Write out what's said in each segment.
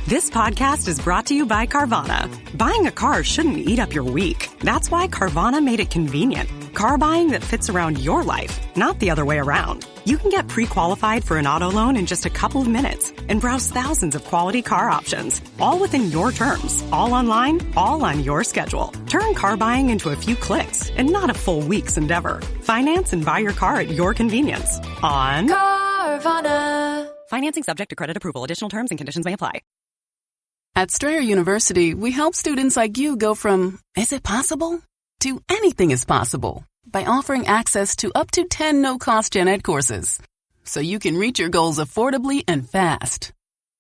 This podcast is brought to you by Carvana. Buying a car shouldn't eat up your week. That's why Carvana made it convenient. Car buying that fits around your life, not the other way around. You can get pre-qualified for an auto loan in just a couple of minutes and browse thousands of quality car options, all within your terms, all online, all on your schedule. Turn car buying into a few clicks and not a full week's endeavor. Finance and buy your car at your convenience on Carvana. Financing subject to credit approval. Additional terms and conditions may apply. At Strayer University, we help students like you go from, is it possible, to anything is possible by offering access to up to 10 no-cost gen ed courses, so you can reach your goals affordably and fast.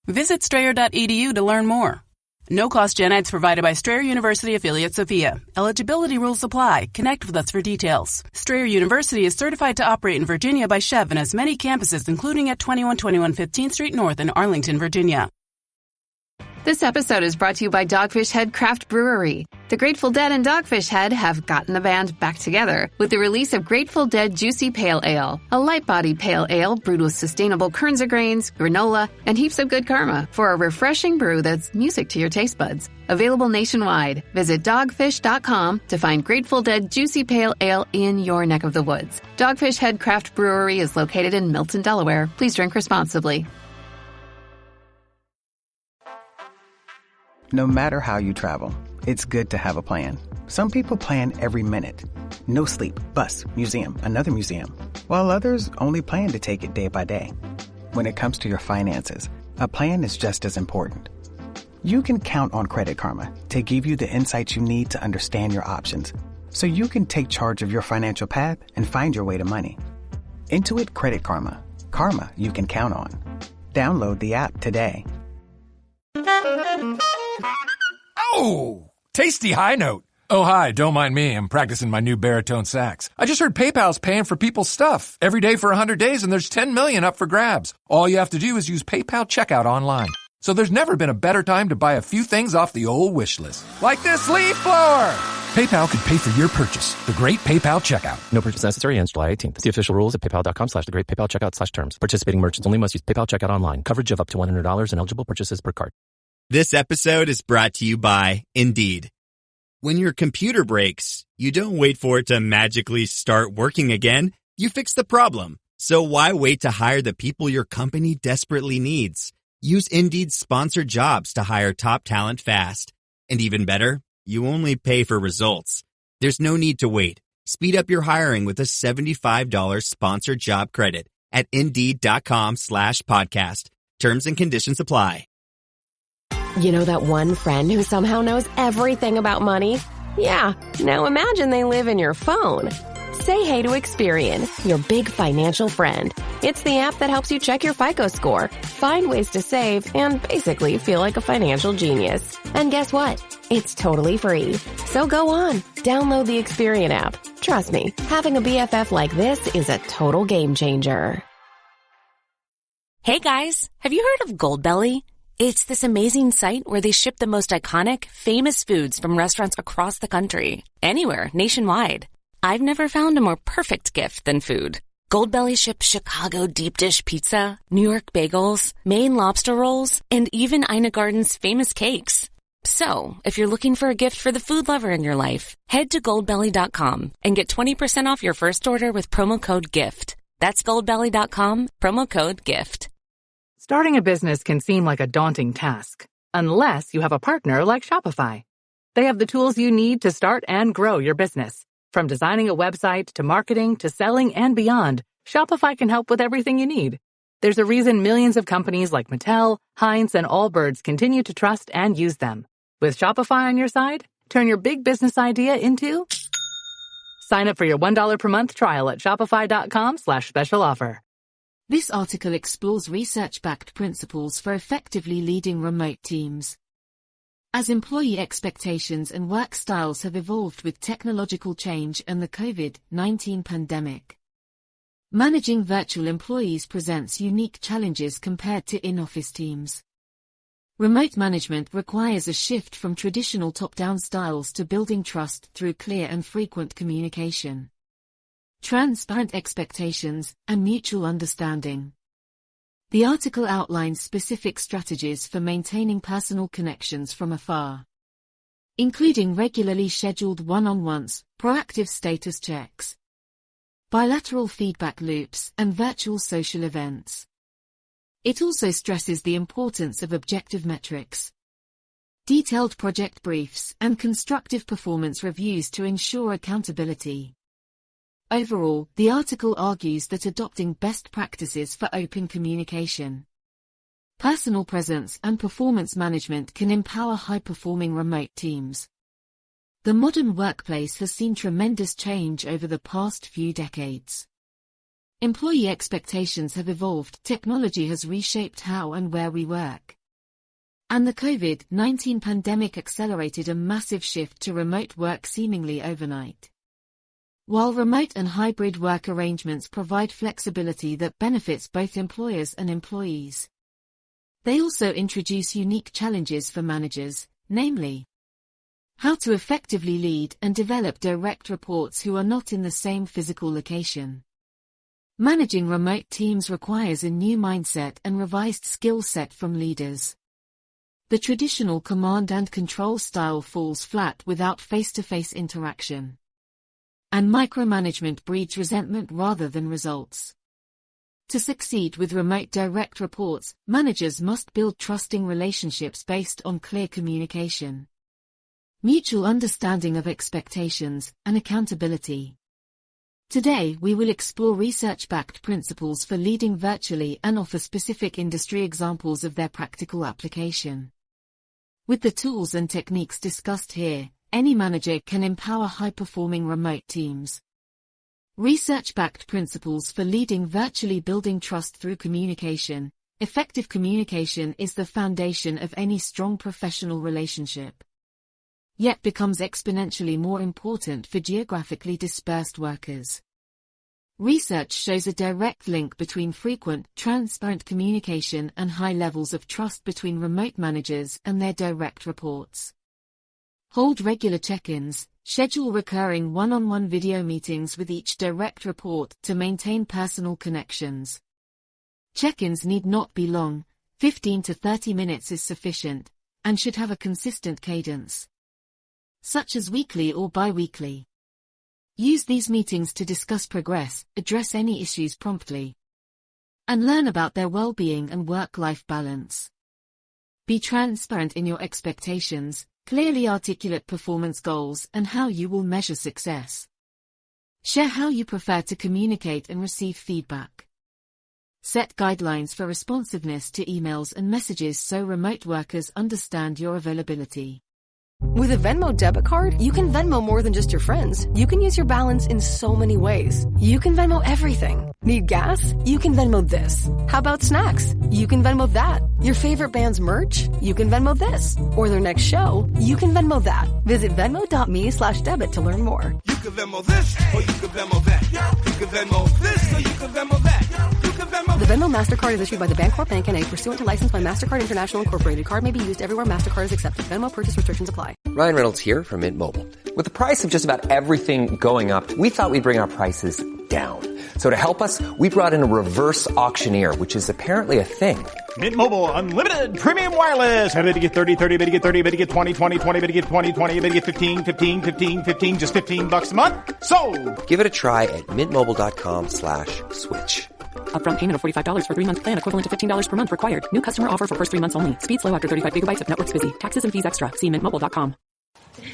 Visit strayer.edu to learn more. No-cost gen eds provided by Strayer University affiliate Sophia. Eligibility rules apply. Connect with us for details. Strayer University is certified to operate in Virginia by Chev and has many campuses, including at 2121 15th Street North in Arlington, Virginia. This episode is brought to you by Dogfish Head Craft Brewery. The Grateful Dead and Dogfish Head have gotten the band back together with the release of Grateful Dead Juicy Pale Ale, a light-bodied pale ale brewed with sustainable Kernza grains, granola, and heaps of good karma for a refreshing brew that's music to your taste buds. Available nationwide. Visit dogfish.com to find Grateful Dead Juicy Pale Ale in your neck of the woods. Dogfish Head Craft Brewery is located in Milton, Delaware. Please drink responsibly. No matter how you travel, it's good to have a plan. Some people plan every minute. No sleep, bus, museum, another museum, while others only plan to take it day by day. When it comes to your finances, a plan is just as important. You can count on Credit Karma to give you the insights you need to understand your options, so you can take charge of your financial path and find your way to money. Intuit Credit Karma. Karma you can count on. Download the app today. Oh, tasty high note. Oh, hi, don't mind me. I'm practicing my new baritone sax. I just heard PayPal's paying for people's stuff every day for 100 days, and there's 10 million up for grabs. All you have to do is use PayPal checkout online. So there's never been a better time to buy a few things off the old wish list. Like this leaf blower! PayPal could pay for your purchase. The Great PayPal Checkout. No purchase necessary ends July 18th. See official rules at paypal.com/thegreatpaypalcheckout/terms. Participating merchants only must use PayPal checkout online. Coverage of up to $100 and eligible purchases per card. This episode is brought to you by Indeed. When your computer breaks, you don't wait for it to magically start working again. You fix the problem. So why wait to hire the people your company desperately needs? Use Indeed's sponsored jobs to hire top talent fast. And even better, you only pay for results. There's no need to wait. Speed up your hiring with a $75 sponsored job credit at Indeed.com/podcast. Terms and conditions apply. You know that one friend who somehow knows everything about money? Yeah, now imagine they live in your phone. Say hey to Experian, your big financial friend. It's the app that helps you check your FICO score, find ways to save, and basically feel like a financial genius. And guess what? It's totally free. So go on, download the Experian app. Trust me, having a BFF like this is a total game changer. Hey guys, have you heard of Goldbelly? It's this amazing site where they ship the most iconic, famous foods from restaurants across the country. Anywhere, nationwide. I've never found a more perfect gift than food. Goldbelly ships Chicago deep dish pizza, New York bagels, Maine lobster rolls, and even Ina Garden's famous cakes. So, if you're looking for a gift for the food lover in your life, head to goldbelly.com and get 20% off your first order with promo code GIFT. That's goldbelly.com, promo code GIFT. Starting a business can seem like a daunting task, unless you have a partner like Shopify. They have the tools you need to start and grow your business. From designing a website to marketing to selling and beyond, Shopify can help with everything you need. There's a reason millions of companies like Mattel, Heinz, and Allbirds continue to trust and use them. With Shopify on your side, turn your big business idea into... Sign up for your $1 per month trial at shopify.com/special offer. This article explores research-backed principles for effectively leading remote teams. As employee expectations and work styles have evolved with technological change and the COVID-19 pandemic, managing virtual employees presents unique challenges compared to in-office teams. Remote management requires a shift from traditional top-down styles to building trust through clear and frequent communication, transparent expectations, and mutual understanding. The article outlines specific strategies for maintaining personal connections from afar, including regularly scheduled one-on-ones, proactive status checks, bilateral feedback loops, and virtual social events. It also stresses the importance of objective metrics, detailed project briefs, and constructive performance reviews to ensure accountability. Overall, the article argues that adopting best practices for open communication, personal presence, and performance management can empower high-performing remote teams. The modern workplace has seen tremendous change over the past few decades. Employee expectations have evolved, technology has reshaped how and where we work. And the COVID-19 pandemic accelerated a massive shift to remote work seemingly overnight. While remote and hybrid work arrangements provide flexibility that benefits both employers and employees, they also introduce unique challenges for managers, namely, how to effectively lead and develop direct reports who are not in the same physical location. Managing remote teams requires a new mindset and revised skill set from leaders. The traditional command and control style falls flat without face-to-face interaction, and micromanagement breeds resentment rather than results. To succeed with remote direct reports, managers must build trusting relationships based on clear communication, mutual understanding of expectations, and accountability. Today, we will explore research-backed principles for leading virtually and offer specific industry examples of their practical application. With the tools and techniques discussed here, any manager can empower high-performing remote teams. Research-backed principles for leading virtually: building trust through communication. Effective communication is the foundation of any strong professional relationship, yet becomes exponentially more important for geographically dispersed workers. Research shows a direct link between frequent, transparent communication and high levels of trust between remote managers and their direct reports. Hold regular check-ins, schedule recurring one-on-one video meetings with each direct report to maintain personal connections. Check-ins need not be long, 15 to 30 minutes is sufficient, and should have a consistent cadence, such as weekly or bi-weekly. Use these meetings to discuss progress, address any issues promptly, and learn about their well-being and work-life balance. Be transparent in your expectations, clearly articulate performance goals and how you will measure success. Share how you prefer to communicate and receive feedback. Set guidelines for responsiveness to emails and messages so remote workers understand your availability. With a Venmo debit card, you can Venmo more than just your friends. You can use your balance in so many ways. You can Venmo everything. Need gas? You can Venmo this. How about snacks? You can Venmo that. Your favorite band's merch? You can Venmo this. Or their next show? You can Venmo that. Visit Venmo.me/debit to learn more. You can Venmo this, or you can Venmo that. You can Venmo this, or you can Venmo that. You can Venmo. The Venmo MasterCard is issued by the Bancorp Bank N.A. pursuant to license by MasterCard International Incorporated. Card may be used everywhere MasterCard is accepted. Venmo purchase restrictions apply. Ryan Reynolds here from Mint Mobile. With the price of just about everything going up, we thought we'd bring our prices down. So to help us, we brought in a reverse auctioneer, which is apparently a thing. Mint Mobile Unlimited Premium Wireless. How to get 30, 30, bit to get 30, bit to get 20, 20, 20, bit to get 20, 20, bit to get 15, 15, 15, 15, just $15 a month? Sold! Give it a try at mintmobile.com/switch. Upfront payment of $45 for 3-month plan equivalent to $15 per month required. New customer offer for first 3 months only. Speed slow after 35 gigabytes if network's busy. Taxes and fees extra. See mintmobile.com.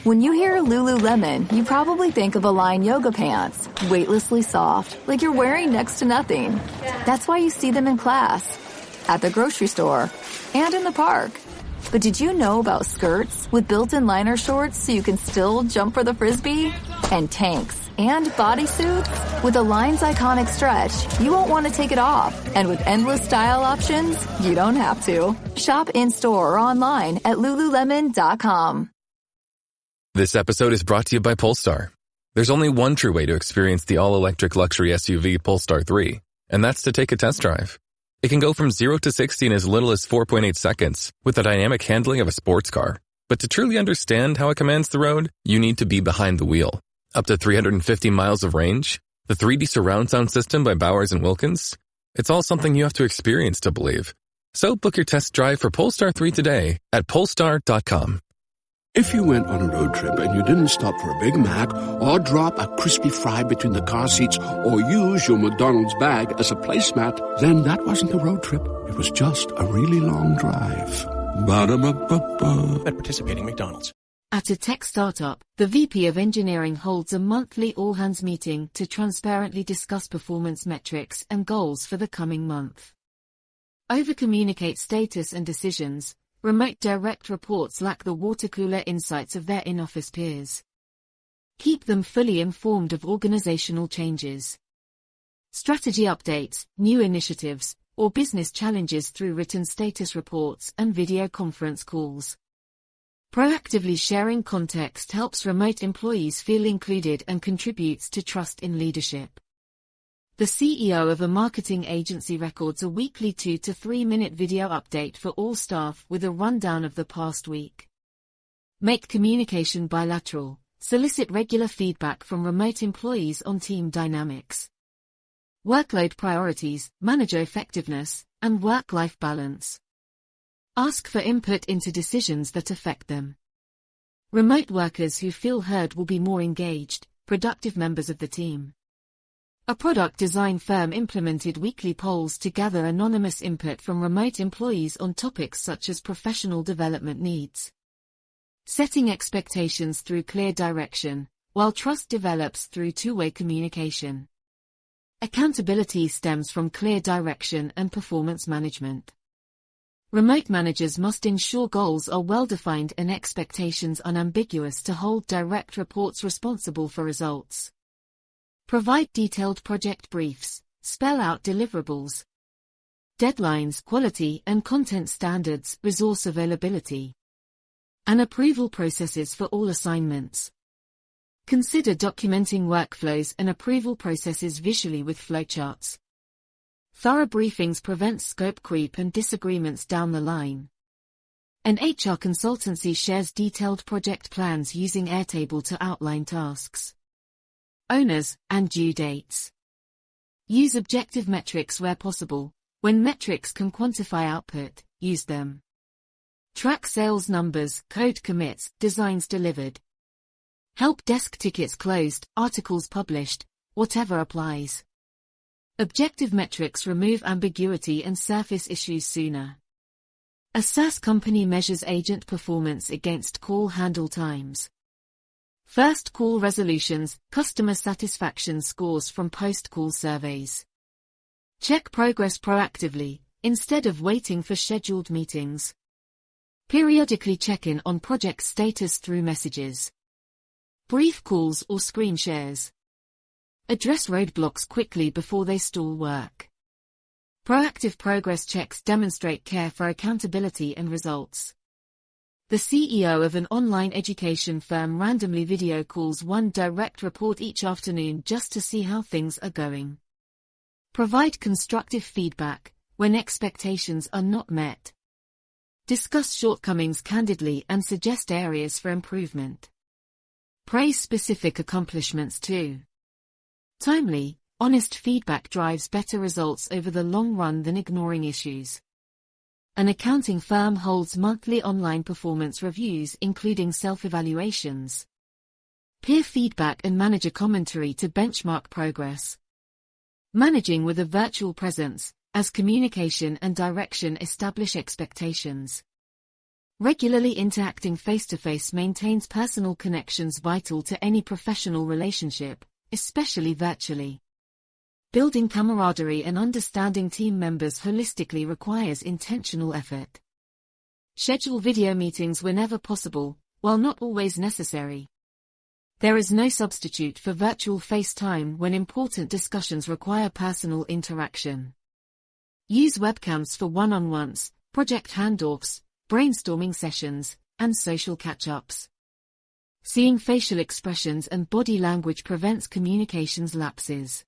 When you hear Lululemon, you probably think of Align yoga pants. Weightlessly soft, like you're wearing next to nothing. That's why you see them in class, at the grocery store, and in the park. But did you know about skirts with built-in liner shorts so you can still jump for the Frisbee? And tanks and bodysuits? With Align's iconic stretch, you won't want to take it off. And with endless style options, you don't have to. Shop in-store or online at Lululemon.com. This episode is brought to you by Polestar. There's only one true way to experience the all-electric luxury SUV Polestar 3, and that's to take a test drive. It can go from 0 to 60 in as little as 4.8 seconds with the dynamic handling of a sports car. But to truly understand how it commands the road, you need to be behind the wheel. Up to 350 miles of range, the 3D surround sound system by Bowers & Wilkins, It's all something you have to experience to believe. So book your test drive for Polestar 3 today at Polestar.com. If you went on a road trip and you didn't stop for a Big Mac or drop a crispy fry between the car seats or use your McDonald's bag as a placemat, then that wasn't a road trip. It was just a really long drive. Ba-da-ba-ba-ba. At participating McDonald's. At a tech startup, the VP of Engineering holds a monthly all-hands meeting to transparently discuss performance metrics and goals for the coming month. Over-communicate status and decisions. Remote direct reports lack the water-cooler insights of their in-office peers. Keep them fully informed of organizational changes. Strategy updates, new initiatives, or business challenges through written status reports and video conference calls. Proactively sharing context helps remote employees feel included and contributes to trust in leadership. The CEO of a marketing agency records a weekly 2 to 3 minute video update for all staff with a rundown of the past week. Make communication bilateral. Solicit regular feedback from remote employees on team dynamics. Workload priorities, manager effectiveness, and work-life balance. Ask for input into decisions that affect them. Remote workers who feel heard will be more engaged, productive members of the team. A product design firm implemented weekly polls to gather anonymous input from remote employees on topics such as professional development needs. Setting expectations through clear direction, while trust develops through two-way communication. Accountability stems from clear direction and performance management. Remote managers must ensure goals are well-defined and expectations unambiguous to hold direct reports responsible for results. Provide detailed project briefs, spell out deliverables, deadlines, quality and content standards, resource availability, and approval processes for all assignments. Consider documenting workflows and approval processes visually with flowcharts. Thorough briefings prevent scope creep and disagreements down the line. An HR consultancy shares detailed project plans using Airtable to outline tasks, owners, and due dates. Use objective metrics where possible. When metrics can quantify output, use them. Track sales numbers, code commits, designs delivered. Help desk tickets closed, articles published, whatever applies. Objective metrics remove ambiguity and surface issues sooner. A SaaS company measures agent performance against call handle times. First call resolutions, customer satisfaction scores from post-call surveys. Check progress proactively, instead of waiting for scheduled meetings. Periodically check in on project status through messages, brief calls or screen shares. Address roadblocks quickly before they stall work. Proactive progress checks demonstrate care for accountability and results. The CEO of an online education firm randomly video calls one direct report each afternoon just to see how things are going. Provide constructive feedback when expectations are not met. Discuss shortcomings candidly and suggest areas for improvement. Praise specific accomplishments too. Timely, honest feedback drives better results over the long run than ignoring issues. An accounting firm holds monthly online performance reviews including self-evaluations, peer feedback and manager commentary to benchmark progress. Managing with a virtual presence, as communication and direction establish expectations. Regularly interacting face-to-face maintains personal connections vital to any professional relationship, especially virtually. Building camaraderie and understanding team members holistically requires intentional effort. Schedule video meetings whenever possible, while not always necessary. There is no substitute for virtual FaceTime when important discussions require personal interaction. Use webcams for one-on-ones, project handoffs, brainstorming sessions, and social catch-ups. Seeing facial expressions and body language prevents communications lapses.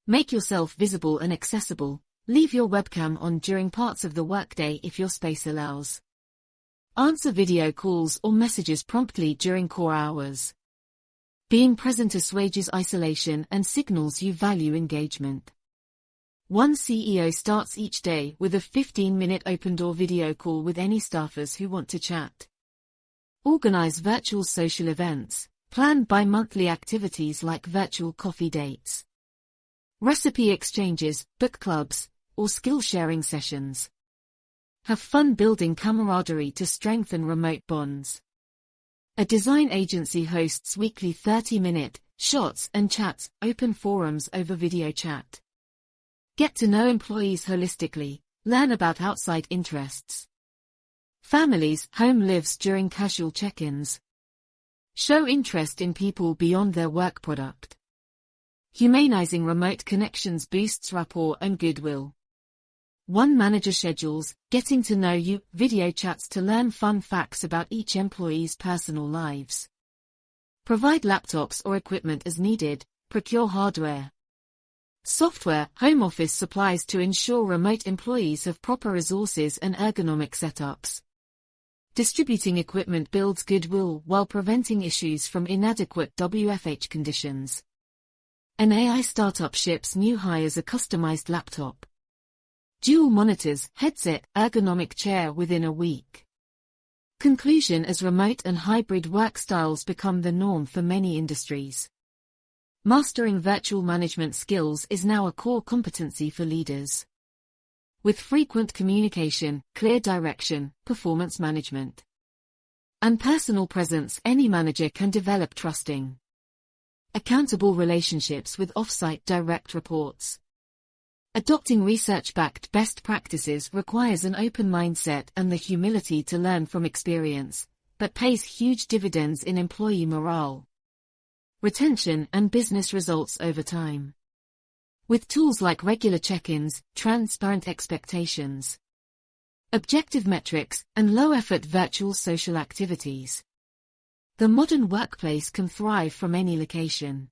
Make yourself visible and accessible. Leave your webcam on during parts of the workday if your space allows. Answer video calls or messages promptly during core hours. Being present assuages isolation and signals you value engagement. One CEO starts each day with a 15-minute open-door video call with any staffers who want to chat. Organize virtual social events. Plan bi-monthly activities like virtual coffee dates, recipe exchanges, book clubs, or skill-sharing sessions. Have fun building camaraderie to strengthen remote bonds. A design agency hosts weekly 30-minute shots and chats, open forums over video chat. Get to know employees holistically, learn about outside interests. Families, home lives during casual check-ins. Show interest in people beyond their work product. Humanizing remote connections boosts rapport and goodwill. One manager schedules getting to know you video chats to learn fun facts about each employee's personal lives. Provide laptops or equipment as needed, procure hardware. Software, home office supplies to ensure remote employees have proper resources and ergonomic setups. Distributing equipment builds goodwill while preventing issues from inadequate WFH conditions. An AI startup ships new hires a customized laptop. Dual monitors, headset, ergonomic chair within a week. Conclusion: as remote and hybrid work styles become the norm for many industries, mastering virtual management skills is now a core competency for leaders. With frequent communication, clear direction, performance management, and personal presence, any manager can develop trusting, accountable relationships with off-site direct reports. Adopting research-backed best practices requires an open mindset and the humility to learn from experience, but pays huge dividends in employee morale, retention, and business results over time. With tools like regular check-ins, transparent expectations, objective metrics, and low-effort virtual social activities, the modern workplace can thrive from any location.